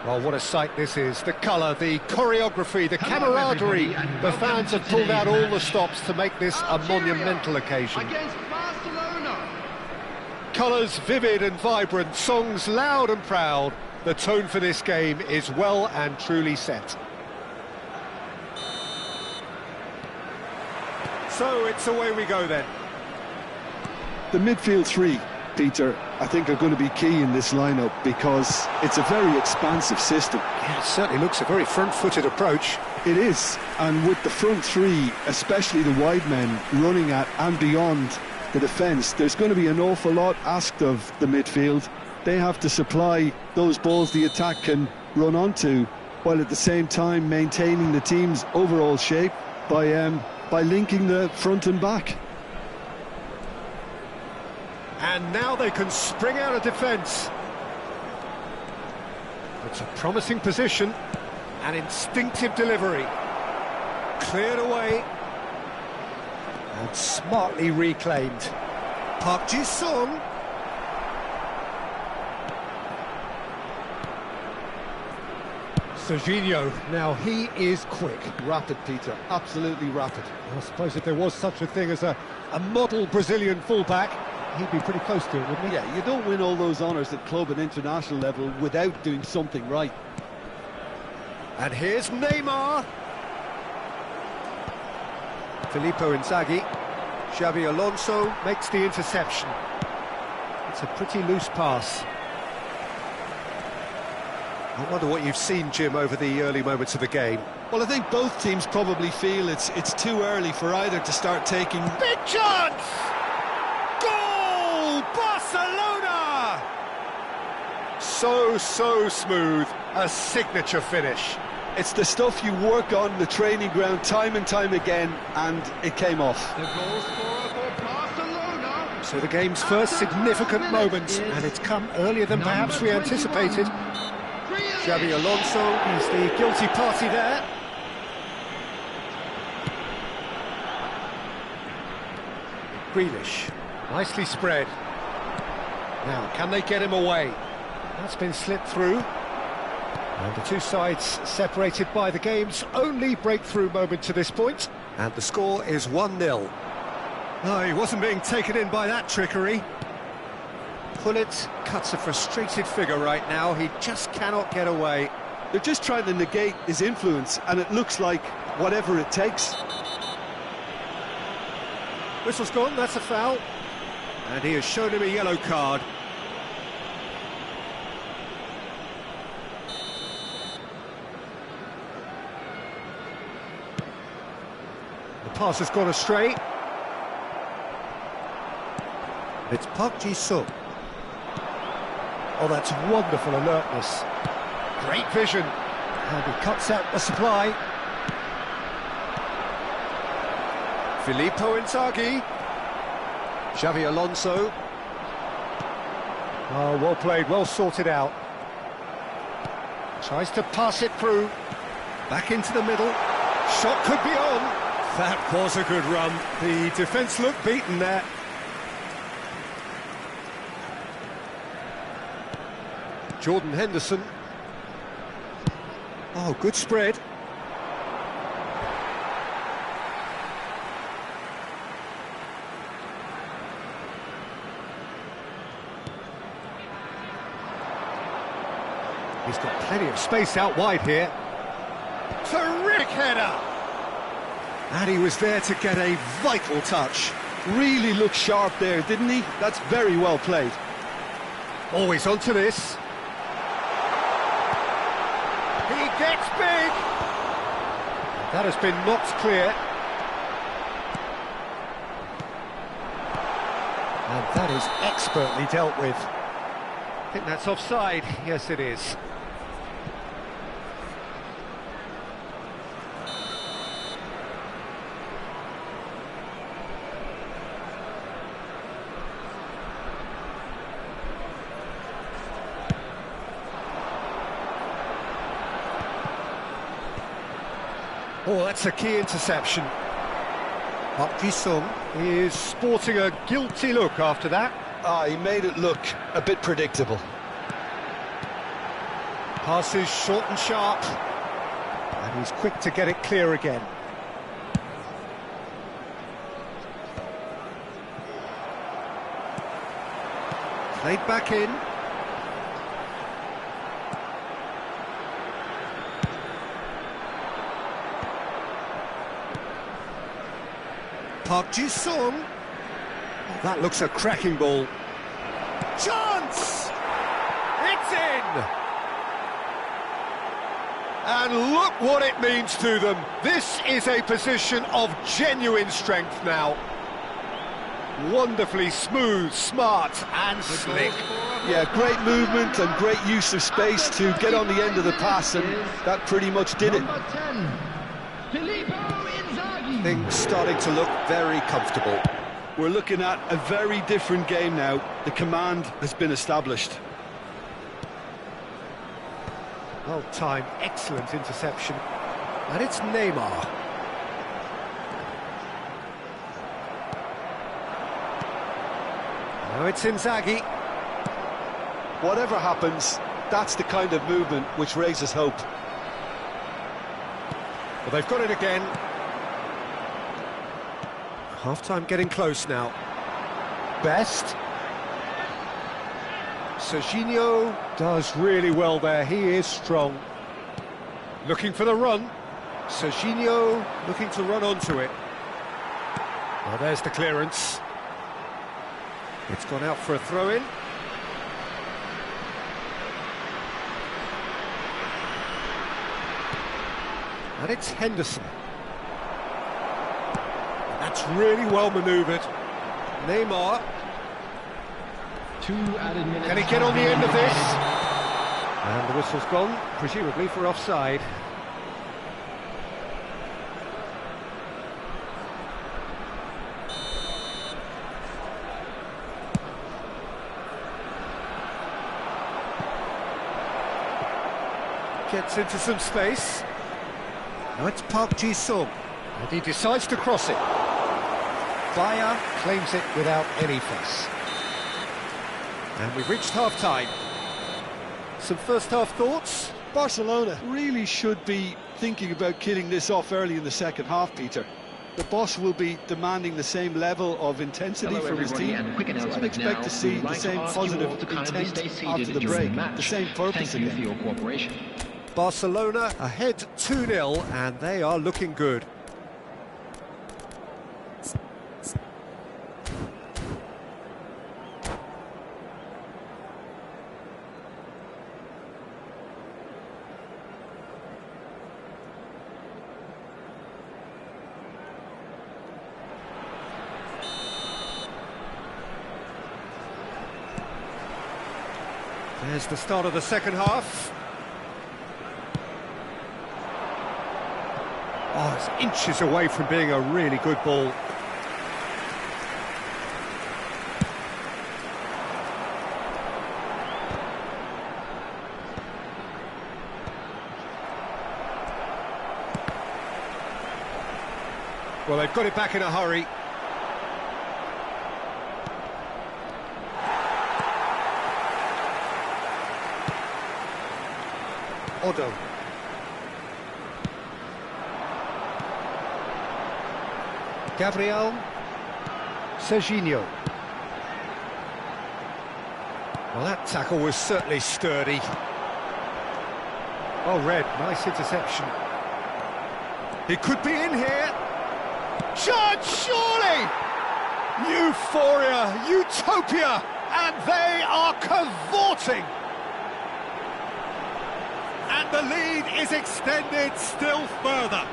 Well, what a sight this is. The colour, the choreography, the camaraderie. The fans have pulled out all the stops to make this a monumental occasion. Colours vivid and vibrant, songs loud and proud. The tone for this game is well and truly set. So it's away we go then. The midfield three, Peter, I think are going to be key in this lineup because it's a very expansive system. Yeah, it certainly looks a very front-footed approach. It is, and with the front three, especially the wide men, running at and beyond the defence, there's going to be an awful lot asked of the midfield. They have to supply those balls the attack can run onto, while at the same time maintaining the team's overall shape by linking the front and back. And now they can spring out of defence. It's a promising position, an instinctive delivery. Cleared away. And smartly reclaimed. Park Ji-sung. Serginho, now he is quick. Rapid, Peter, absolutely rapid. I suppose if there was such a thing as a model Brazilian fullback, he'd be pretty close to it, wouldn't he? Yeah, you don't win all those honours at club and international level without doing something right. And here's Neymar. Filippo Inzaghi. Xabi Alonso makes the interception. It's a pretty loose pass. I wonder what you've seen, Jim, over the early moments of the game. Well, I think both teams probably feel it's too early for either to start taking... Big chance! Goal! Barcelona! So smooth. A signature finish. It's the stuff you work on the training ground time and time again, and it came off. The goal scorer for Barcelona. So the game's first significant moment, and it's come earlier than perhaps we anticipated. Xabi Alonso is the guilty party there. Grealish, nicely spread. Now, can they get him away? That's been slipped through. And the two sides separated by the game's only breakthrough moment to this point. And the score is 1-0. Oh, he wasn't being taken in by that trickery. Pullet cuts a frustrated figure right now. He just cannot get away. They're just trying to negate his influence, and it looks like whatever it takes. Whistle's gone, that's a foul. And he has shown him a yellow card. The pass has gone astray. It's Park Ji-sung. Oh, that's wonderful alertness. Great vision. And he cuts out the supply. Filippo Inzaghi. Xabi Alonso. Oh, well played, well sorted out. Tries to pass it through. Back into the middle. Shot could be on. That was a good run. The defence looked beaten there. Jordan Henderson. Oh, good spread. He's got plenty of space out wide here. Terrific header! And he was there to get a vital touch. Really looked sharp there, didn't he? That's very well played. Always onto this. He gets big! That has been knocked clear. And that is expertly dealt with. I think that's offside. Yes, it is. Oh, that's a key interception. Park Ji-sung is sporting a guilty look after that. He made it look a bit predictable. Passes short and sharp. And he's quick to get it clear again. Played back in. Park Ji-sung. That looks a cracking ball. Chance! It's in! And look what it means to them. This is a position of genuine strength now. Wonderfully smooth, smart and slick. Yeah, great movement and great use of space to get on the end of the pass, and that pretty much did it. Things starting to look very comfortable. We're looking at a very different game now. The command has been established. Well timed, excellent interception. And it's Neymar. Now it's Inzaghi. Whatever happens, that's the kind of movement which raises hope. Well, they've got it again. Half-time getting close now. Best. Serginho does really well there, he is strong. Looking for the run. Serginho looking to run onto it. Well, there's the clearance. It's gone out for a throw-in. And it's Henderson. That's really well manoeuvred. Neymar. 2 added minutes. Can he get on the end of this? And the whistle's gone, presumably for offside. Gets into some space. Now it's Park Ji-sung. And he decides to cross it. Bayer claims it without any fuss. And we've reached half-time. Some first-half thoughts? Barcelona really should be thinking about killing this off early in the second half, Peter. The boss will be demanding the same level of intensity from his team, so I'd expect to see the same positive intent after the break, the same purpose again. Thank you for your cooperation. Barcelona ahead 2-0, and they are looking good. There's the start of the second half. Oh, it's inches away from being a really good ball. Well, they've got it back in a hurry. Odo. Gabriel. Serginho. Well, that tackle was certainly sturdy. Oh, Red, nice interception. He could be in here. Charge, surely! Euphoria, utopia, and they are cavorting. And the lead is extended still further.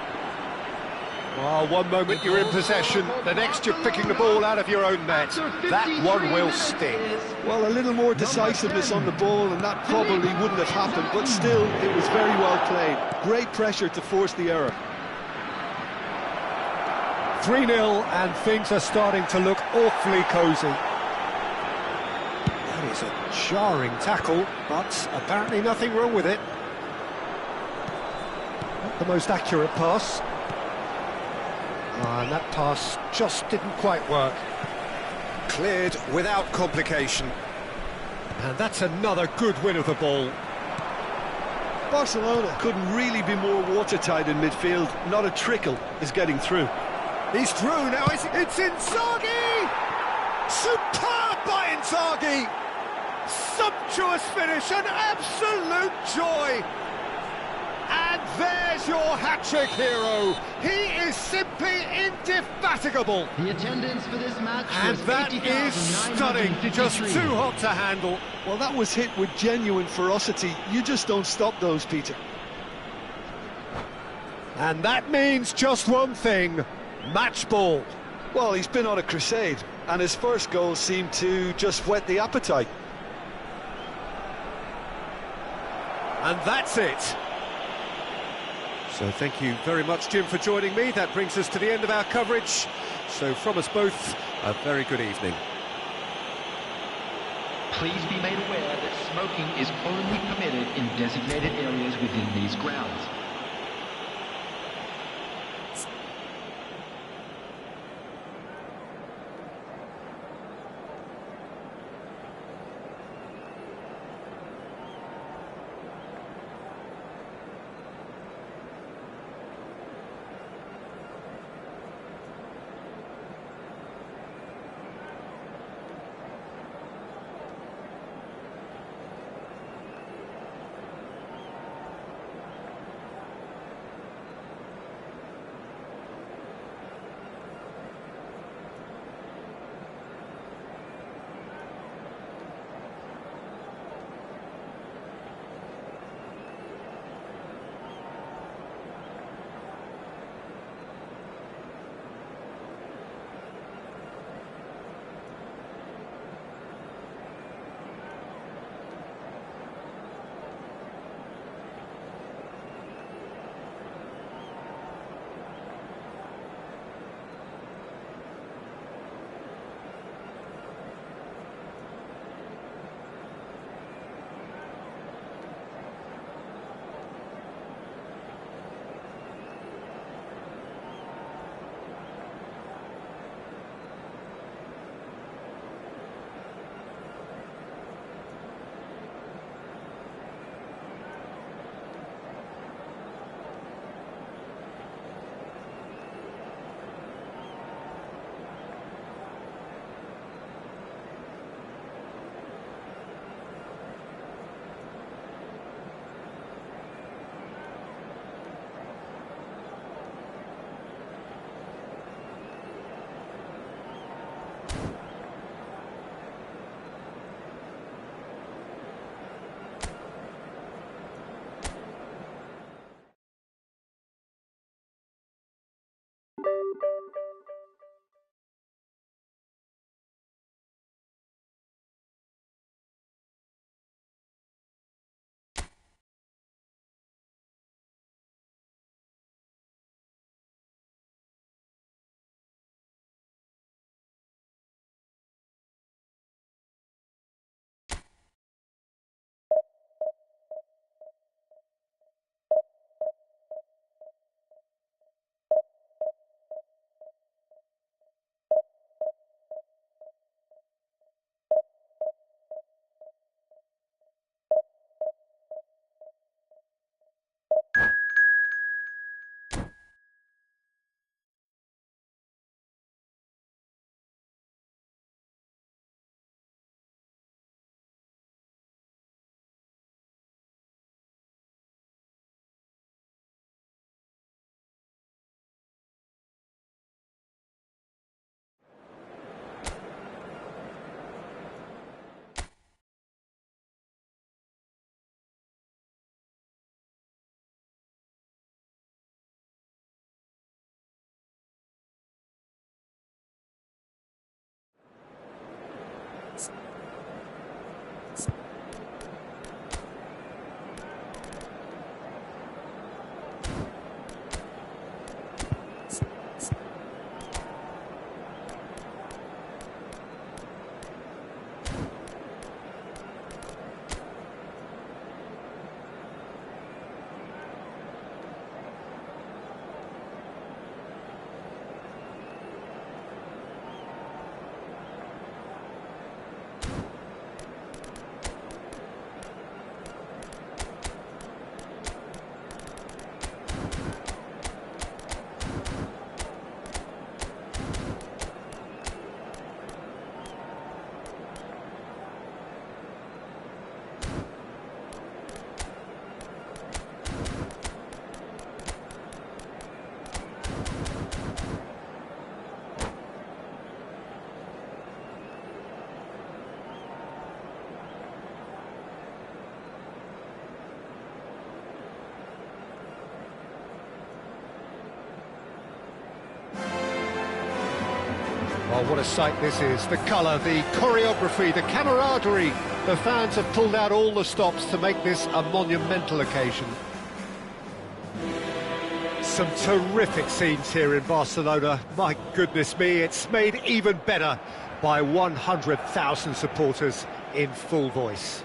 Well, one moment you're in possession, the next you're picking the ball out of your own net. That one will sting. Well, a little more decisiveness on the ball, and that probably wouldn't have happened, but still, it was very well played. Great pressure to force the error. 3-0, and things are starting to look awfully cosy. That is a jarring tackle, but apparently nothing wrong with it. Not the most accurate pass. And that pass just didn't quite work. Cleared without complication. And that's another good win of the ball. Barcelona couldn't really be more watertight in midfield. Not a trickle is getting through. He's through now, it's Inzaghi! Superb by Inzaghi! Sumptuous finish, an absolute joy! And there's your hat-trick hero. He is simply indefatigable. The attendance for this match And was that is stunning, just too hot to handle. Well, that was hit with genuine ferocity. You just don't stop those, Peter. And that means just one thing, match ball. Well, he's been on a crusade, and his first goal seemed to just whet the appetite. And that's it. So thank you very much, Jim, for joining me. That brings us to the end of our coverage. So from us both, a very good evening. Please be made aware that smoking is only permitted in designated areas within these grounds. Oh, what a sight this is. The colour, the choreography, the camaraderie. The fans have pulled out all the stops to make this a monumental occasion. Some terrific scenes here in Barcelona. My goodness me, it's made even better by 100,000 supporters in full voice.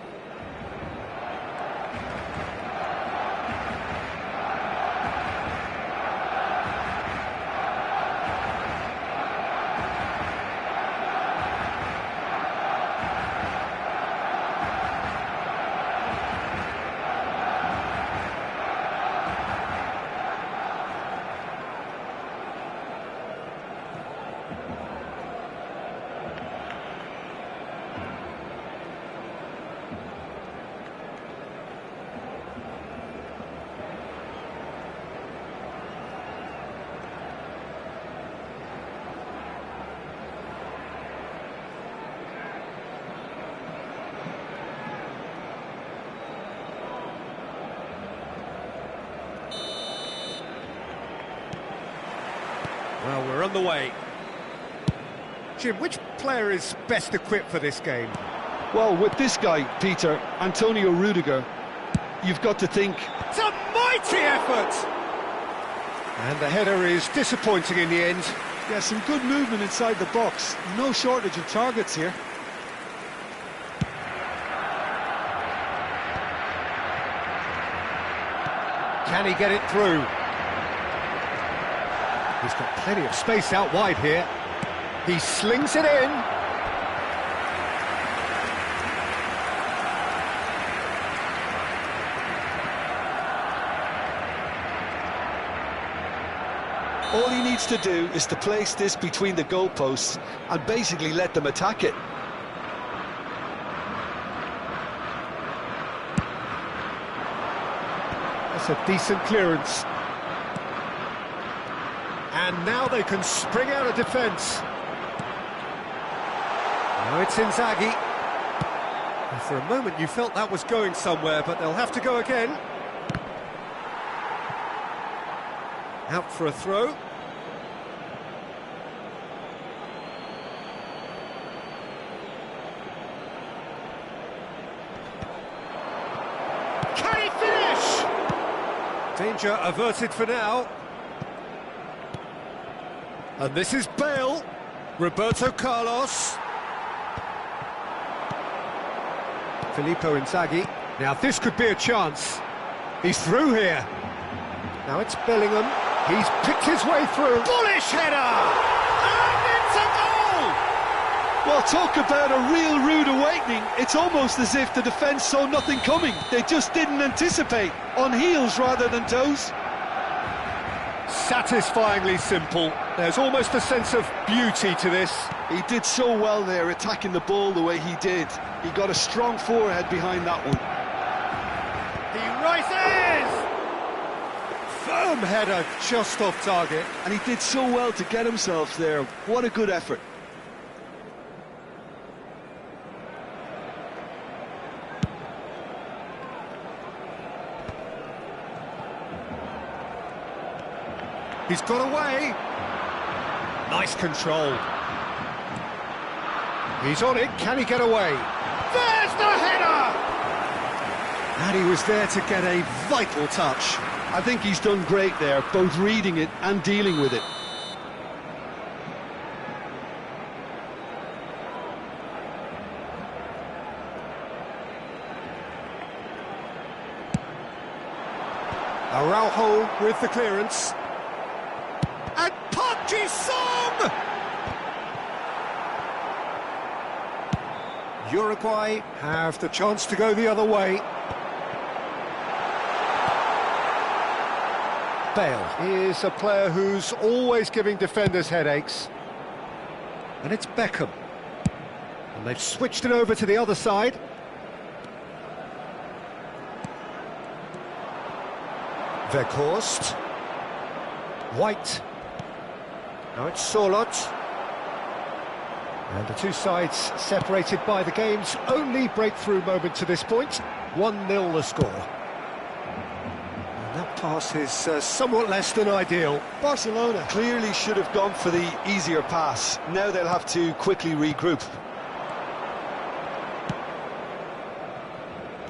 Well, we're on the way. Jim, which player is best equipped for this game? Well, with this guy, Peter, Antonio Rudiger, you've got to think... It's a mighty effort! And the header is disappointing in the end. Yeah, some good movement inside the box. No shortage of targets here. Can he get it through? He's got plenty of space out wide here. He slings it in. All he needs to do is to place this between the goalposts and basically let them attack it. That's a decent clearance. And now they can spring out of defence. Now it's Inzaghi. And for a moment you felt that was going somewhere, but they'll have to go again. Out for a throw. Can he finish? Danger averted for now. And this is Bale, Roberto Carlos. Filippo Inzaghi. Now this could be a chance. He's through here. Now it's Bellingham. He's picked his way through. Bullish header! And it's a goal! Well, talk about a real rude awakening. It's almost as if the defence saw nothing coming. They just didn't anticipate. On heels rather than toes. Satisfyingly simple. There's almost a sense of beauty to this. He did so well there, attacking the ball the way he did. He got a strong forehead behind that one. He rises! Firm header, just off target. And he did so well to get himself there. What a good effort. He's got away. Nice control. He's on it. Can he get away? There's the header! And he was there to get a vital touch. I think he's done great there, both reading it and dealing with it. Araujo with the clearance. And Park Ji-sung! Uruguay have the chance to go the other way. Bale is a player who's always giving defenders headaches. And it's Beckham. And they've switched it over to the other side. Weghorst. White. Now it's Sorloth. And the two sides separated by the game's only breakthrough moment to this point. 1-0 the score. And that pass is somewhat less than ideal. Barcelona clearly should have gone for the easier pass. Now they'll have to quickly regroup.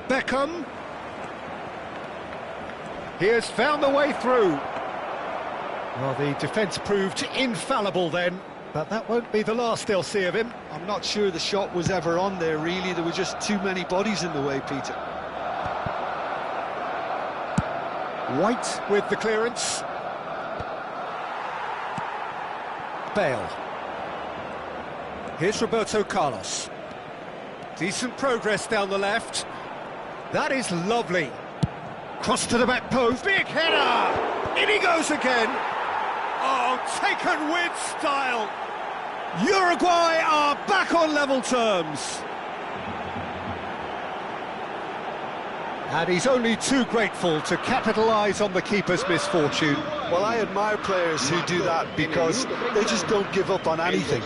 Beckham. He has found the way through. Well, the defence proved infallible then, but that won't be the last they'll see of him. I'm not sure the shot was ever on there, really. There were just too many bodies in the way, Peter. White with the clearance. Bale. Here's Roberto Carlos. Decent progress down the left. That is lovely. Cross to the back post. Big header! In he goes again. Oh, taken with style. Uruguay are back on level terms. And he's only too grateful to capitalise on the keeper's misfortune. Well, I admire players who do that because they just don't give up on anything.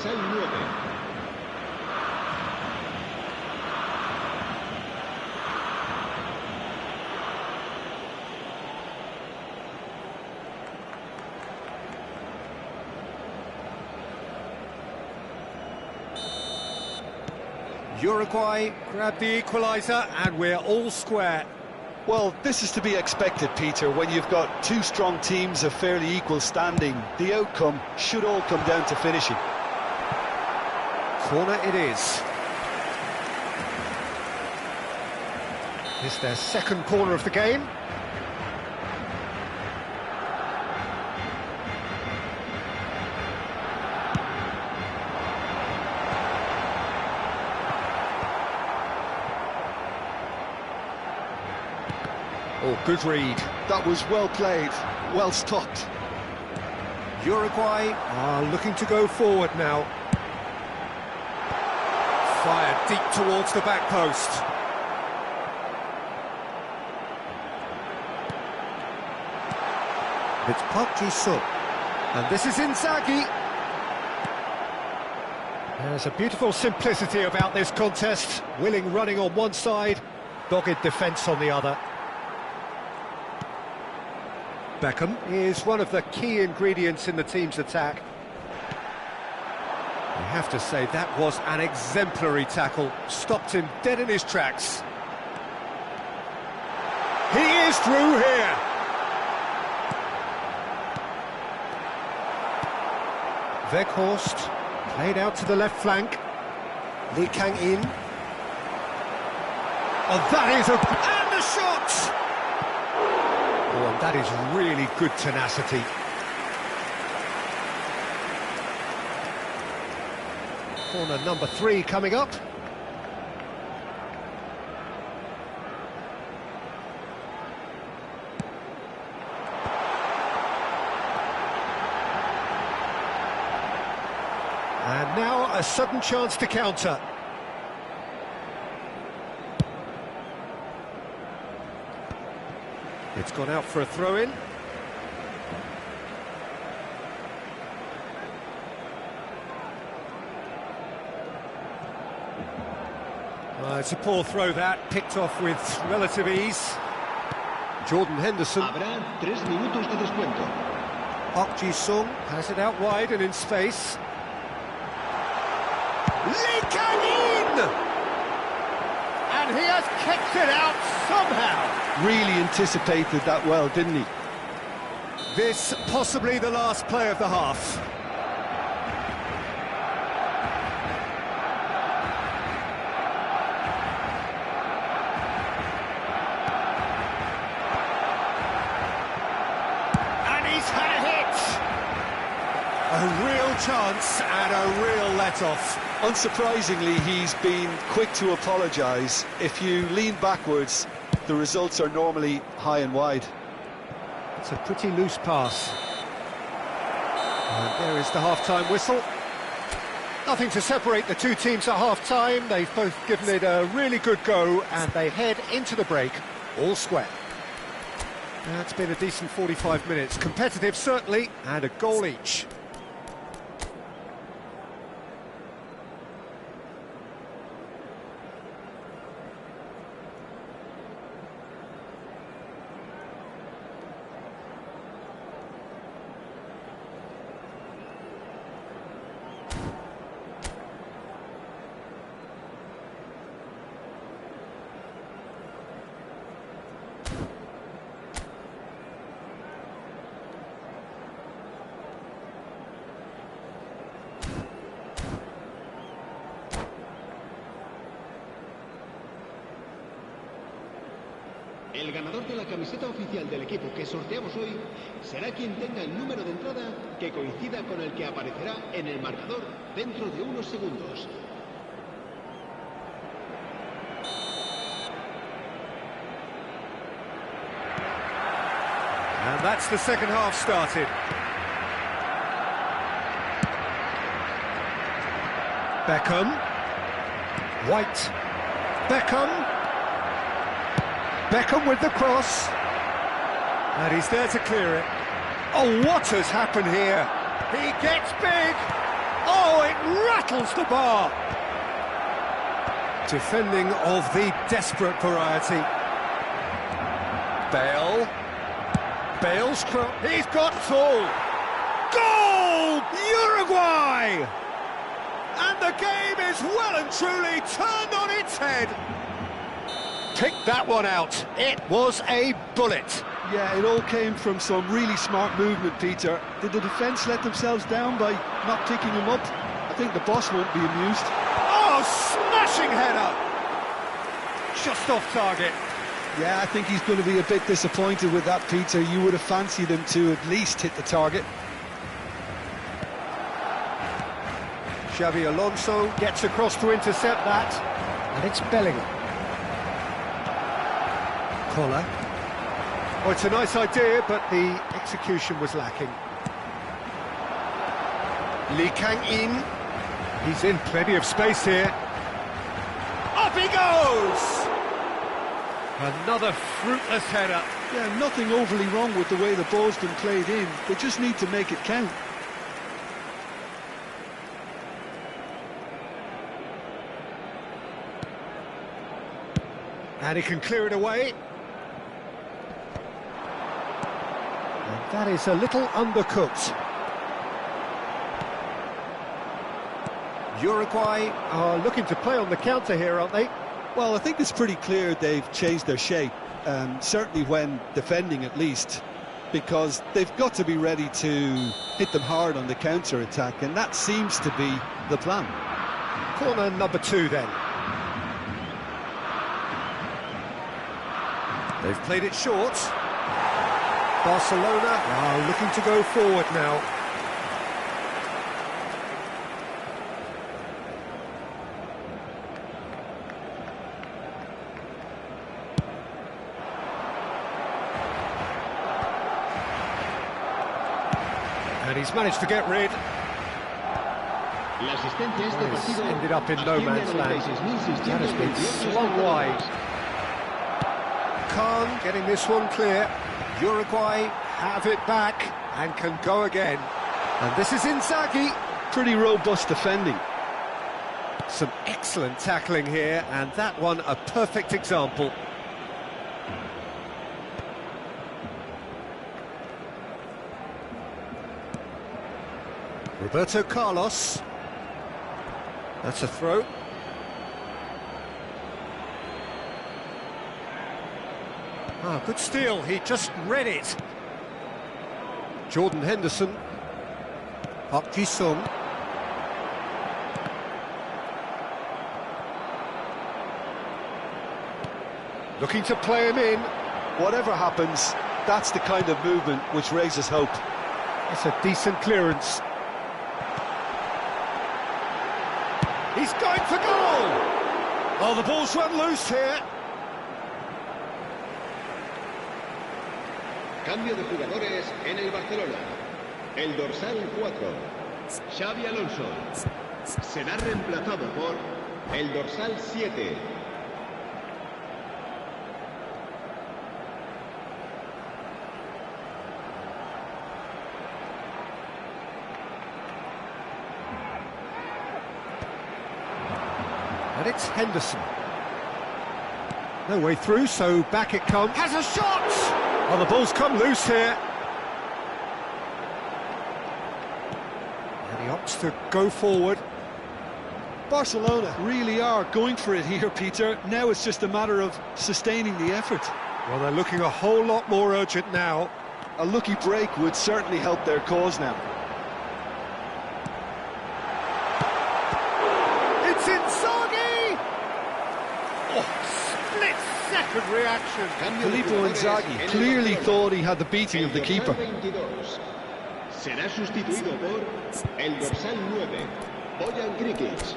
Uruguay grab the equaliser and we're all square. Well, this is to be expected, Peter. When you've got two strong teams of fairly equal standing, the outcome should all come down to finishing. Corner it is. It's their second corner of the game. Oh, good read. That was well played, well stopped. Uruguay are looking to go forward now. Fired deep towards the back post. It's Park Ji-sung. And this is Inzaghi. There's a beautiful simplicity about this contest. Willing running on one side, dogged defence on the other. Beckham is one of the key ingredients in the team's attack. You have to say that was an exemplary tackle, stopped him dead in his tracks. He is through here. Weghorst played out to the left flank. Lee Kang-in. Oh, that is and the shot! Oh, and that is really good tenacity. Corner number 3 coming up. And now a sudden chance to counter. It's gone out for a throw-in. It's a poor throw that, picked off with relative ease. Jordan Henderson. Habrá 3 minutos de descuento. Park Ji-sung has it out wide and in space. Lee Kang-in! And he has kicked it out somehow. Really anticipated that well, didn't he? This possibly the last play of the half. And he's had a hit! A real chance and a real let-off. Unsurprisingly, he's been quick to apologise. If you lean backwards, the results are normally high and wide. It's a pretty loose pass. And there is the half-time whistle. Nothing to separate the two teams at half-time. They've both given it a really good go, and they head into the break all square. That's been a decent 45 minutes. Competitive, certainly, and a goal each. El ganador de la camiseta oficial del equipo que sorteamos hoy será quien tenga el número de entrada que coincida con el que aparecerá en el marcador dentro de unos segundos. And that's the second half started. Beckham. White. Beckham. Beckham with the cross. And he's there to clear it. Oh, what has happened here? He gets big. Oh, it rattles the bar. Defending of the desperate variety. Bale. Bale's cross. He's got full. Goal! Uruguay! And the game is well and truly turned on its head. Pick that one out. It was a bullet. Yeah, it all came from some really smart movement, Peter. Did the defence let themselves down by not picking him up? I think the boss won't be amused. Oh, smashing header! Just off target. Yeah, I think he's going to be a bit disappointed with that, Peter. You would have fancied him to at least hit the target. Xabi Alonso gets across to intercept that. And it's Bellingham. Collar. Oh, it's a nice idea, but the execution was lacking. Lee Kang-in. He's in plenty of space here. Up he goes! Another fruitless header. Yeah, nothing overly wrong with the way the ball's been played in. They just need to make it count. And he can clear it away. And that is a little undercooked. Uruguay are looking to play on the counter here, aren't they? Well, I think it's pretty clear they've changed their shape, certainly when defending at least, because they've got to be ready to hit them hard on the counter-attack, and that seems to be the plan. Corner number 2 then. They've played it short. Barcelona are looking to go forward now. And he's managed to get rid. La asistencia a este partido Ended up in no man's land. That has been slung wide. Khan getting this one clear. Uruguay have it back and can go again. And this is Inzaghi. Pretty robust defending. Some excellent tackling here, and that one a perfect example. Roberto Carlos. That's a throw. Ah, good steal, he just read it. Jordan Henderson. Park Ji-sung. Looking to play him in. Whatever happens, that's the kind of movement which raises hope. It's a decent clearance. He's going for goal! Oh, the ball's run loose here. Cambio de jugadores en el Barcelona. El dorsal 4, Xabi Alonso, será reemplazado por el dorsal 7. And it's Henderson. No way through, so back it comes. Has a shot! Oh, the ball's come loose here. And he opts to go forward. Barcelona really are going for it here, Peter. Now it's just a matter of sustaining the effort. Well, they're looking a whole lot more urgent now. A lucky break would certainly help their cause now. It's Inzaghi! Oh, split second significant reaction. Filippo Inzaghi clearly thought he had the beating of the keeper. Será sustituido por el dorsal 9, Bojan Krikic.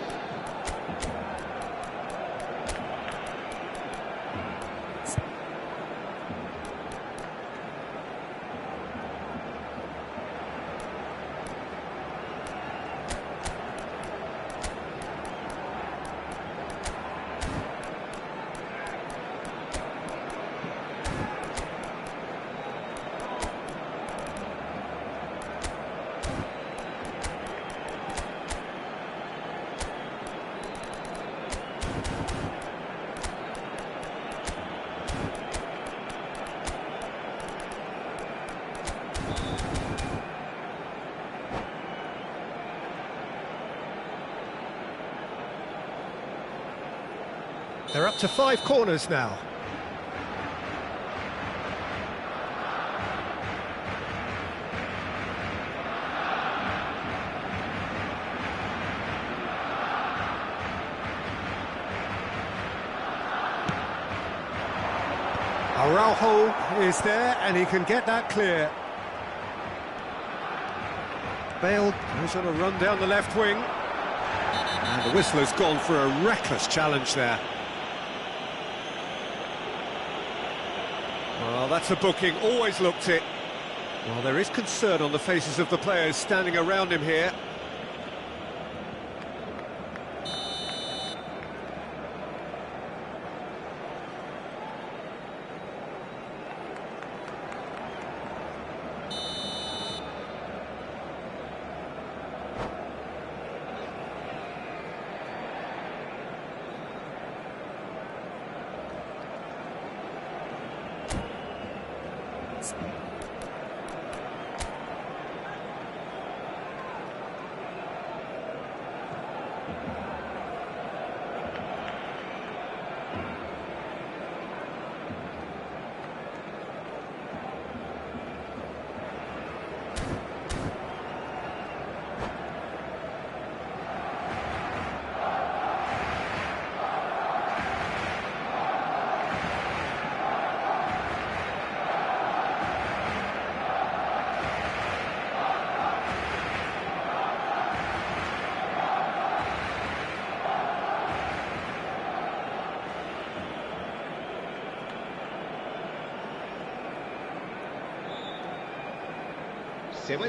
They're up to 5 corners now. Araujo is there and he can get that clear. Bale goes on a run down the left wing. And the whistle has gone for a reckless challenge there. Well, that's a booking, always looked it. Well, there is concern on the faces of the players standing around him here.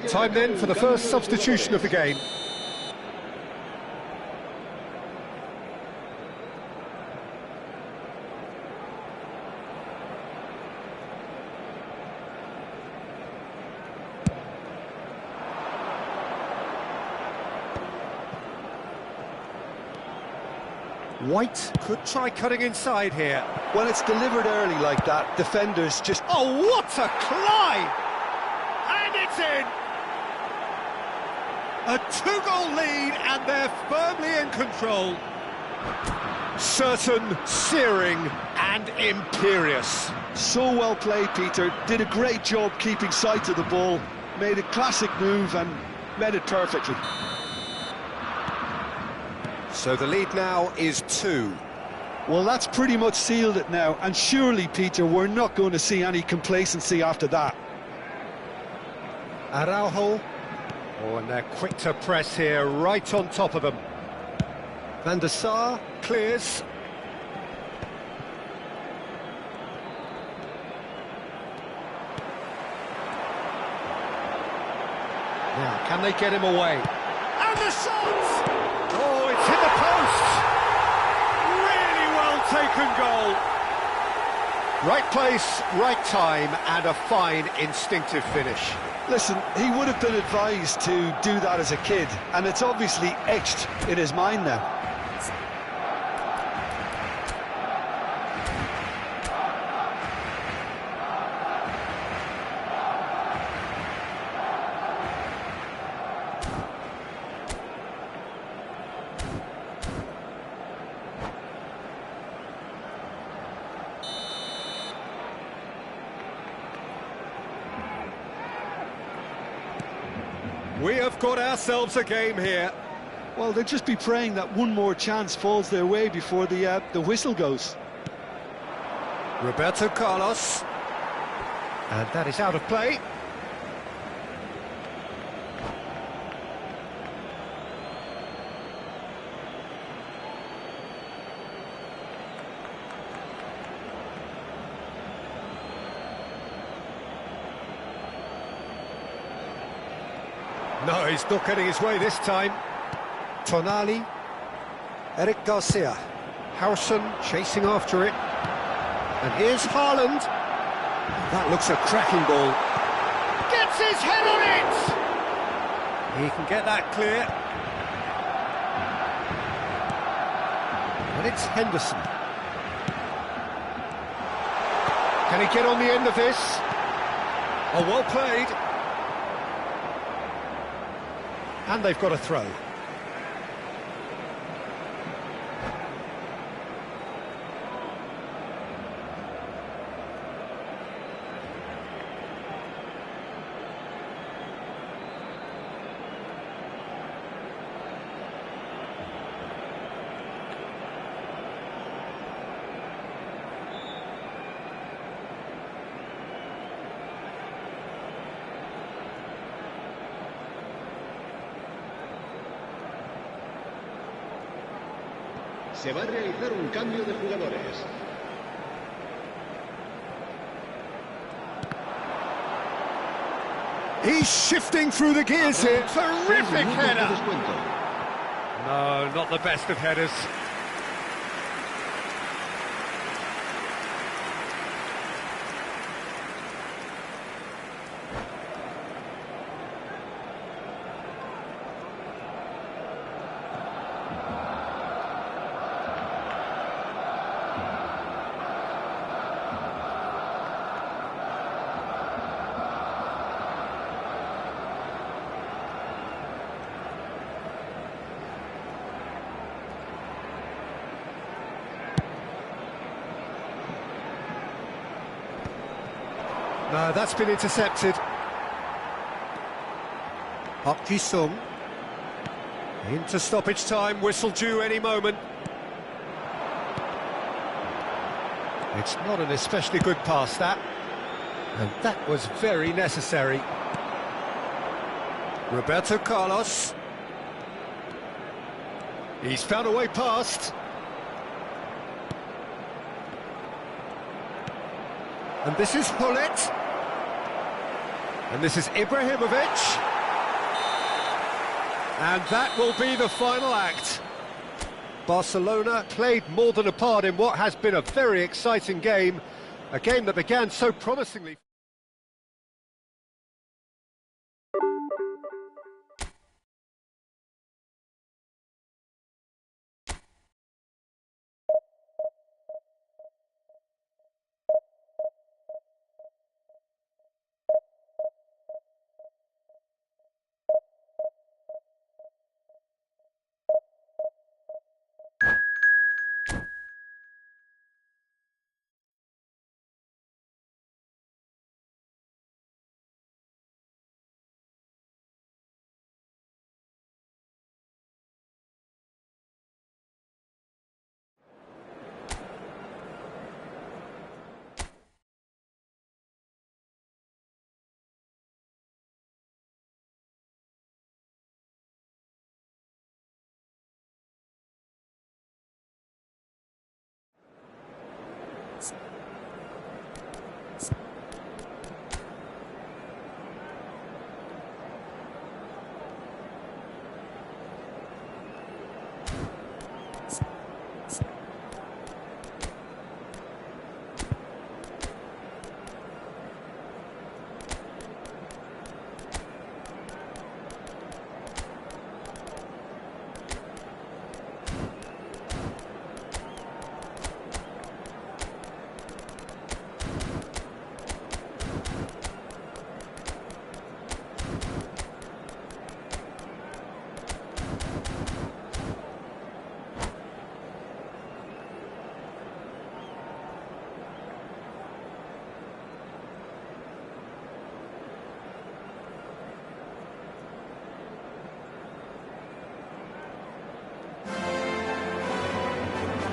Time then for the first substitution of the game. White could try cutting inside here. When it's delivered early like that, defenders just... Oh, what a climb! And it's in! A 2-goal lead and they're firmly in control. Certain, searing and imperious. So well played, Peter. Did a great job keeping sight of the ball. Made a classic move and met it perfectly. So the lead now is 2. Well, that's pretty much sealed it now. And surely, Peter, we're not going to see any complacency after that. Araujo. Oh, and they're quick to press here, right on top of them. Van der Sar clears. Now, can they get him away? And the shot! Oh, it's hit the post! Really well taken goal. Right place, right time, and a fine instinctive finish. Listen, he would have been advised to do that as a kid, and it's obviously etched in his mind now. We have got ourselves a game here. Well, they'll just be praying that one more chance falls their way before the whistle goes. Roberto Carlos. And that is out of play. No, he's not getting his way this time. Tonali. Eric Garcia. Howson chasing after it. And here's Haaland. That looks a cracking ball. Gets his head on it! He can get that clear. And it's Henderson. Can he get on the end of this? Oh, well played. And they've got a throw. Se va a realizar un cambio de jugadores. He's shifting through the gears here. Terrific header. No, not the best of headers. No, that's been intercepted. Park Ji-sung. Into stoppage time, whistle due any moment. It's not an especially good pass, that. And that was very necessary. Roberto Carlos. He's found a way past. And this is Hullet. And this is Ibrahimovic. And that will be the final act. Barcelona played more than a part in what has been a very exciting game. A game that began so promisingly.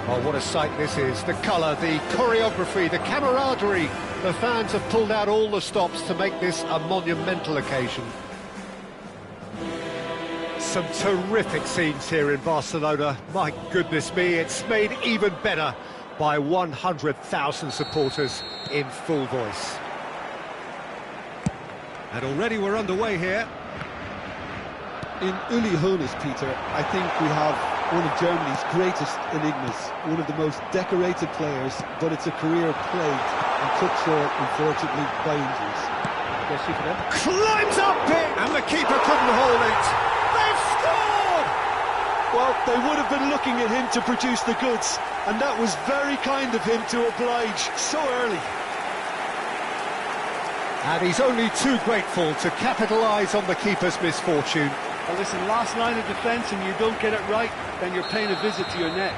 Oh, what a sight this is. The colour, the choreography, the camaraderie. The fans have pulled out all the stops to make this a monumental occasion. Some terrific scenes here in Barcelona. My goodness me, it's made even better by 100,000 supporters in full voice. And already we're underway here. In Uli Hoeneß, Peter, I think we have one of Germany's greatest enigmas, one of the most decorated players, but it's a career plagued and cut short, unfortunately, by injuries. Climbs up it, and the keeper couldn't hold it. They've scored! Well, they would have been looking at him to produce the goods, and that was very kind of him to oblige so early. And he's only too grateful to capitalise on the keeper's misfortune. Well, listen, last line of defence and you don't get it right, then you're paying a visit to your net.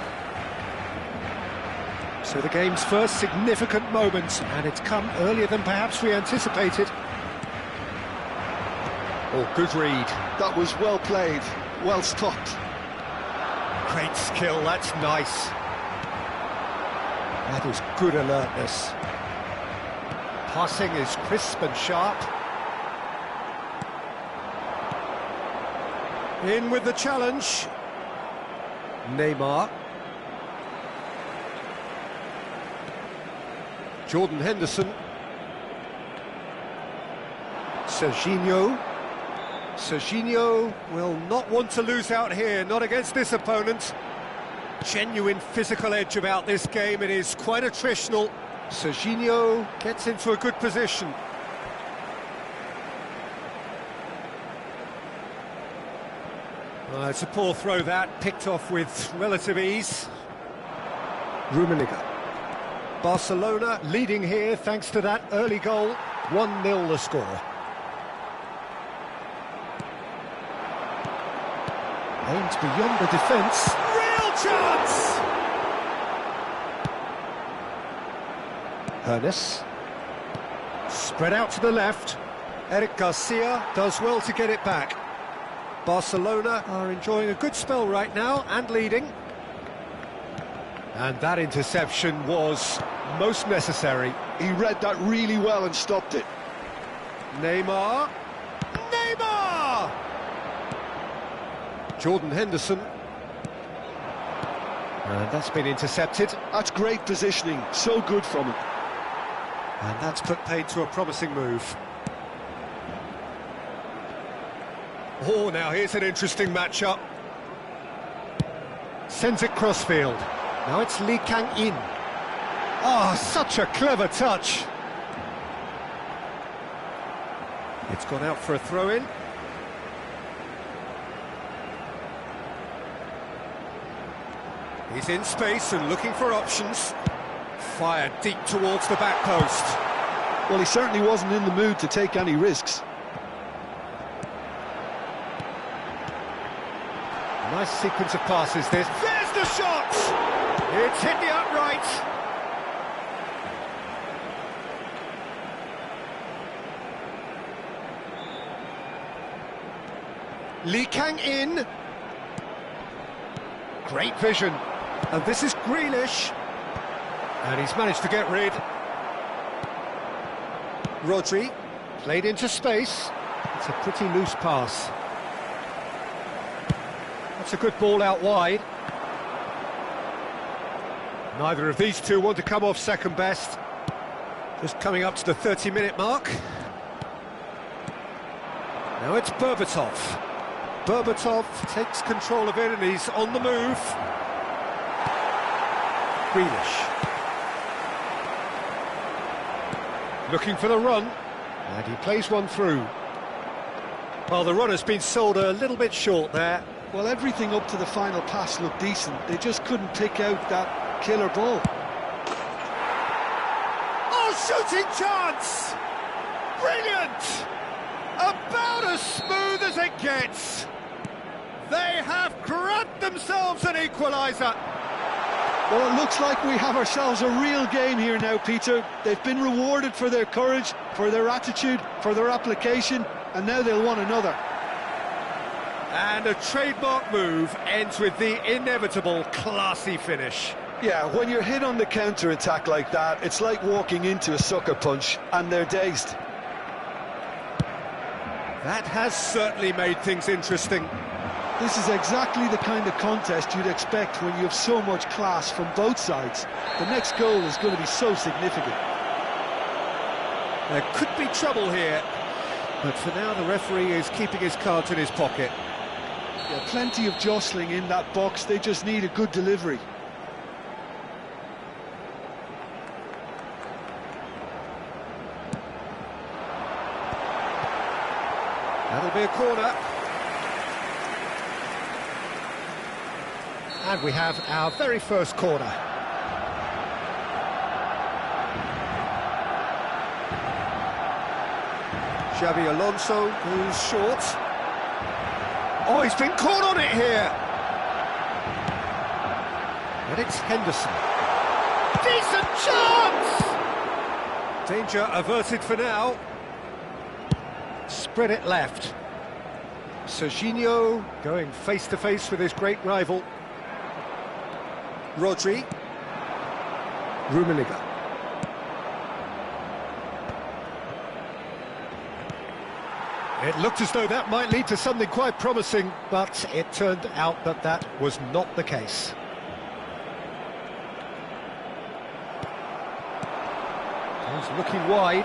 So the game's first significant moment, and it's come earlier than perhaps we anticipated. Oh, good read. That was well played, well stopped. Great skill, that's nice. That is good alertness. Passing is crisp and sharp. In with the challenge. Neymar. Jordan Henderson. Serginho. Serginho will not want to lose out here, not against this opponent. Genuine physical edge about this game, it is quite attritional. Serginho gets into a good position. It's a poor throw that, picked off with relative ease. Rummenigge. Barcelona leading here thanks to that early goal. 1-0 the score. Aims beyond the defence. Real chance! Hoeneß. Spread out to the left. Eric Garcia does well to get it back. Barcelona are enjoying a good spell right now and leading. And that interception was most necessary. He read that really well and stopped it. Neymar. Neymar! Jordan Henderson. And that's been intercepted. That's great positioning, so good from him. And that's put paid to a promising move. Oh, now here's an interesting matchup. Sends it crossfield. Now it's Lee Kang-in. Oh, such a clever touch. It's gone out for a throw-in. He's in space and looking for options. Fired deep towards the back post. Well, he certainly wasn't in the mood to take any risks. Nice sequence of passes this. There's the shot! It's hit the upright. Lee Kang-in. Great vision. And this is Grealish. And he's managed to get rid. Rodri. Played into space. It's a pretty loose pass. That's a good ball out wide. Neither of these two want to come off second best. Just coming up to the 30-minute mark. Now it's Berbatov. Berbatov takes control of it and he's on the move. Grealish. Looking for the run. And he plays one through. Well, the run has been sold a little bit short there. Well, everything up to the final pass looked decent. They just couldn't pick out that killer ball. Oh, shooting chance! Brilliant! About as smooth as it gets. They have grabbed themselves an equaliser. Well, it looks like we have ourselves a real game here now, Peter. They've been rewarded for their courage, for their attitude, for their application, and now they'll want another. And a trademark move ends with the inevitable classy finish. Yeah, when you're hit on the counter-attack like that, it's like walking into a sucker punch and they're dazed. That has certainly made things interesting. This is exactly the kind of contest you'd expect when you have so much class from both sides. The next goal is going to be so significant. There could be trouble here, but for now the referee is keeping his cards in his pocket. Yeah, plenty of jostling in that box, they just need a good delivery. That'll be a corner. And we have our very first corner. Xabi Alonso goes short. Oh, he's been caught on it here. And it's Henderson. Decent chance! Danger averted for now. Spread it left. Serginho going face-to-face with his great rival. Rodri. Rummenigge. It looked as though that might lead to something quite promising, but it turned out that that was not the case. He's looking wide.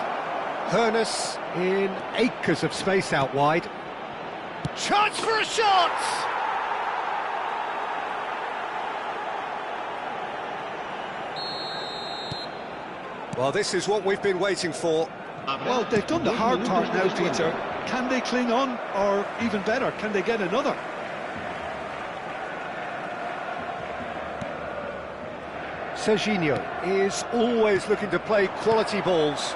Hoeneß in acres of space out wide. Chance for a shot! Well, this is what we've been waiting for. Well, they've done the hard part now, Peter. Can they cling on, or even better, can they get another? Serginho is always looking to play quality balls.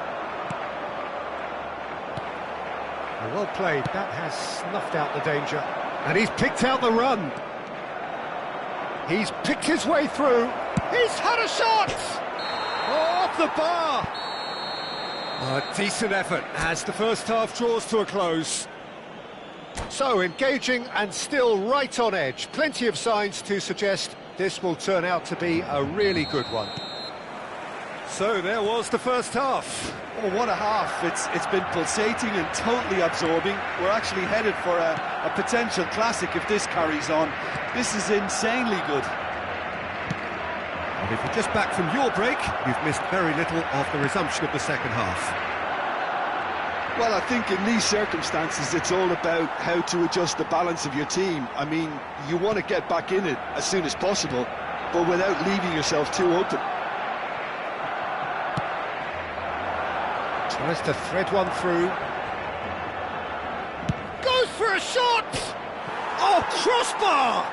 Well played, that has snuffed out the danger. And he's picked out the run. He's picked his way through. He's had a shot! Oh, off the bar! A decent effort as the first half draws to a close. So, engaging and still right on edge. Plenty of signs to suggest this will turn out to be a really good one. So, there was the first half. Oh, what a half. It's been pulsating and totally absorbing. We're actually headed for a potential classic if this carries on. This is insanely good. And if you're just back from your break, you've missed very little of the resumption of the second half. Well, I think in these circumstances, it's all about how to adjust the balance of your team. I mean, you want to get back in it as soon as possible, but without leaving yourself too open. Tries to thread one through. Goes for a shot! Oh, crossbar!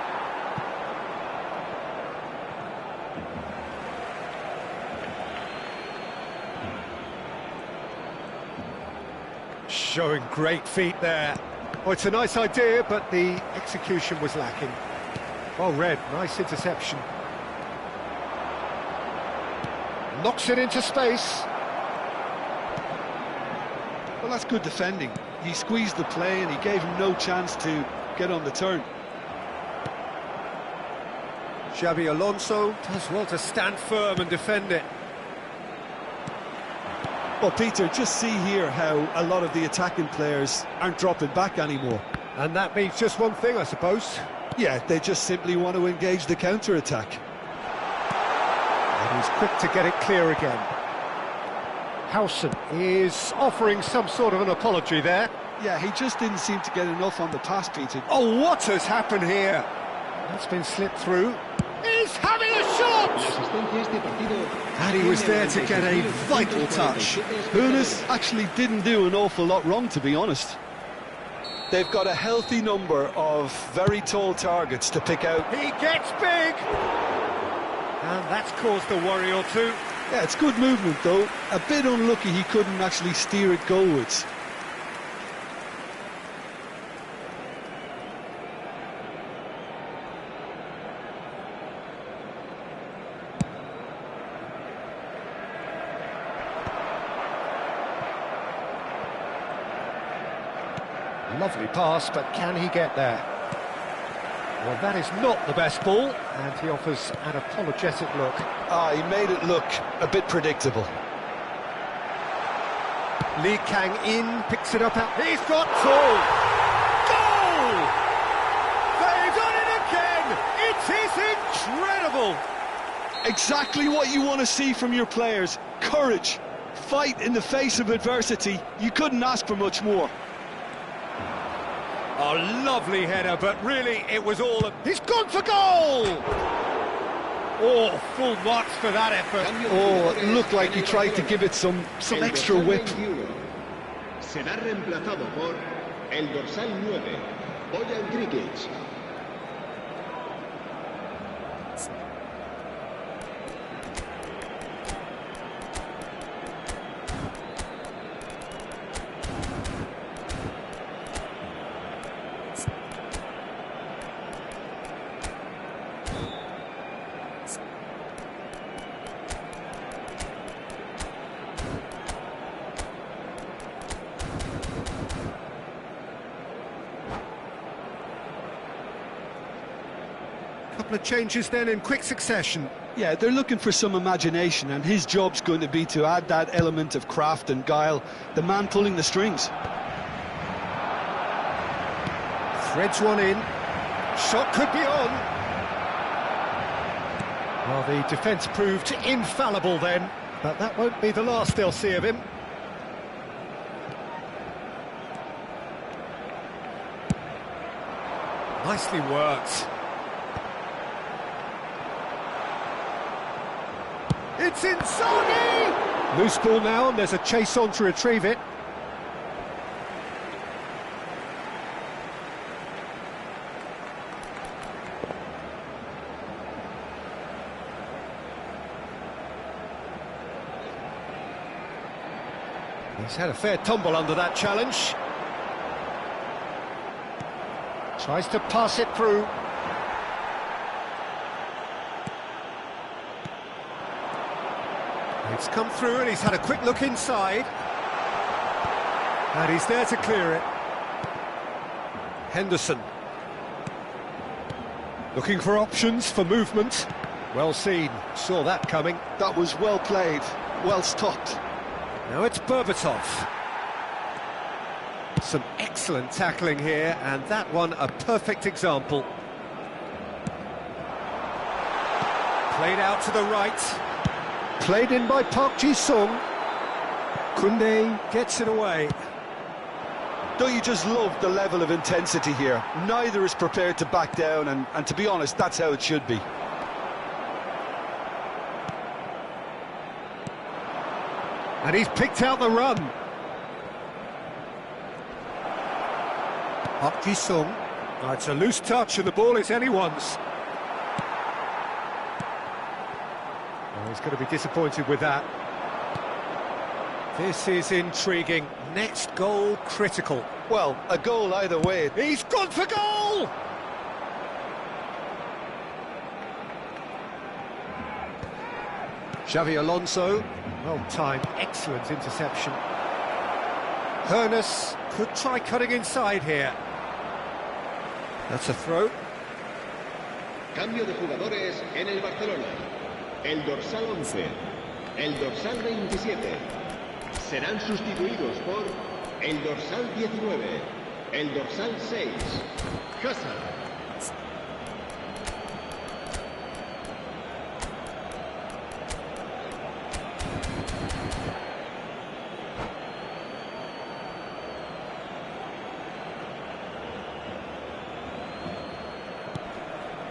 Showing great feet there. Oh, it's a nice idea, but the execution was lacking. Well read, nice interception. Knocks it into space. Well, that's good defending. He squeezed the play and he gave him no chance to get on the turn. Xabi Alonso does well to stand firm and defend it. Well, Peter, just see here how a lot of the attacking players aren't dropping back anymore. And that means just one thing, I suppose. Yeah, they just simply want to engage the counter-attack. And he's quick to get it clear again. Howson is offering some sort of an apology there. Yeah, he just didn't seem to get enough on the pass, Peter. Oh, what has happened here? That's been slipped through. He's having a shot! And he was there to get a vital touch. Hoeneß actually didn't do an awful lot wrong, to be honest. They've got a healthy number of very tall targets to pick out. He gets big! And that's caused a worry or two. Yeah, it's good movement, though. A bit unlucky he couldn't actually steer it goalwards. Lovely pass, but can he get there? Well, that is not the best ball, and he offers an apologetic look. He made it look a bit predictable. Lee Kang-in picks it up out. He's got goal! Goal! They've done it again! It is incredible! Exactly what you want to see from your players. Courage, fight in the face of adversity. You couldn't ask for much more. A lovely header, but really it was all... He's gone for goal! Oh, full marks for that effort. Oh, it looked like he tried to give it some extra whip. Será reemplazado por el dorsal 9, Bojan Krikic. Couple of changes then in quick succession. Yeah, they're looking for some imagination, and his job's going to be to add that element of craft and guile, the man pulling the strings. Threads one in. Shot could be on. Well, the defence proved infallible then, but that won't be the last they'll see of him. Nicely worked. It's Inzaghi! Loose ball now, and there's a chase on to retrieve it. He's had a fair tumble under that challenge. Tries to pass it through. It's come through and he's had a quick look inside. And he's there to clear it. Henderson. Looking for options for movement. Well seen, saw that coming. That was well played, well stopped. Now it's Berbatov. Some excellent tackling here, and that one a perfect example. Played out to the right. Played in by Park Ji-sung. Koundé gets it away. Don't you just love the level of intensity here? Neither is prepared to back down, and to be honest, that's how it should be. And he's picked out the run. Park Ji-sung. Oh, it's a loose touch and the ball is anyone's. Oh, he's going to be disappointed with that. This is intriguing. Next goal critical. Well, a goal either way. He's gone for goal! Xavi Alonso. Well timed, excellent interception. Hoeneß could try cutting inside here. That's a throw. Cambio de jugadores en el Barcelona. El dorsal 11, el dorsal 27. Serán sustituidos por el dorsal 19, el dorsal 6. Hazard.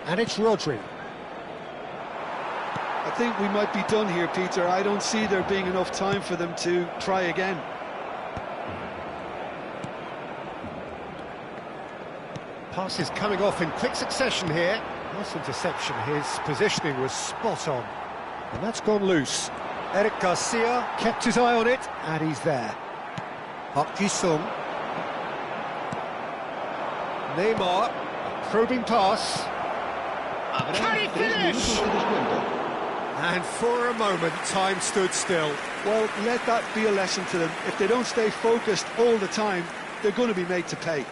And it's Rodri. I think we might be done here, Peter. I don't see there being enough time for them to try again. Passes coming off in quick succession here. Nice interception. His positioning was spot on. And that's gone loose. Eric Garcia kept his eye on it, and he's there. Park Ji-sung. Neymar, a probing pass. Can he finish? And for a moment, time stood still. Well, let that be a lesson to them. If they don't stay focused all the time, they're going to be made to pay.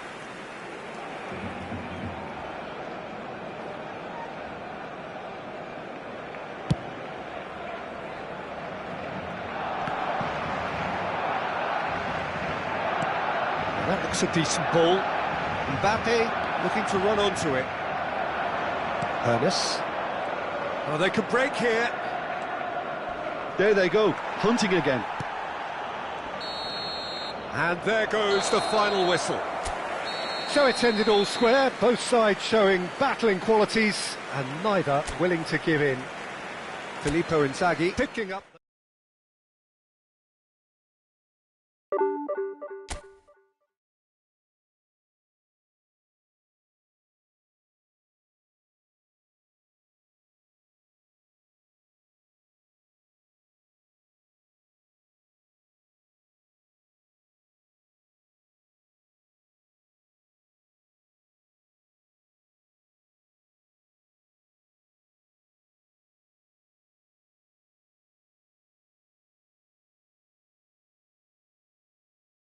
That's a decent ball. Mbappe looking to run onto it. Ernest. Oh, they could break here. There they go, hunting again. And there goes the final whistle. So it's ended all square, both sides showing battling qualities and neither willing to give in. Filippo Inzaghi picking up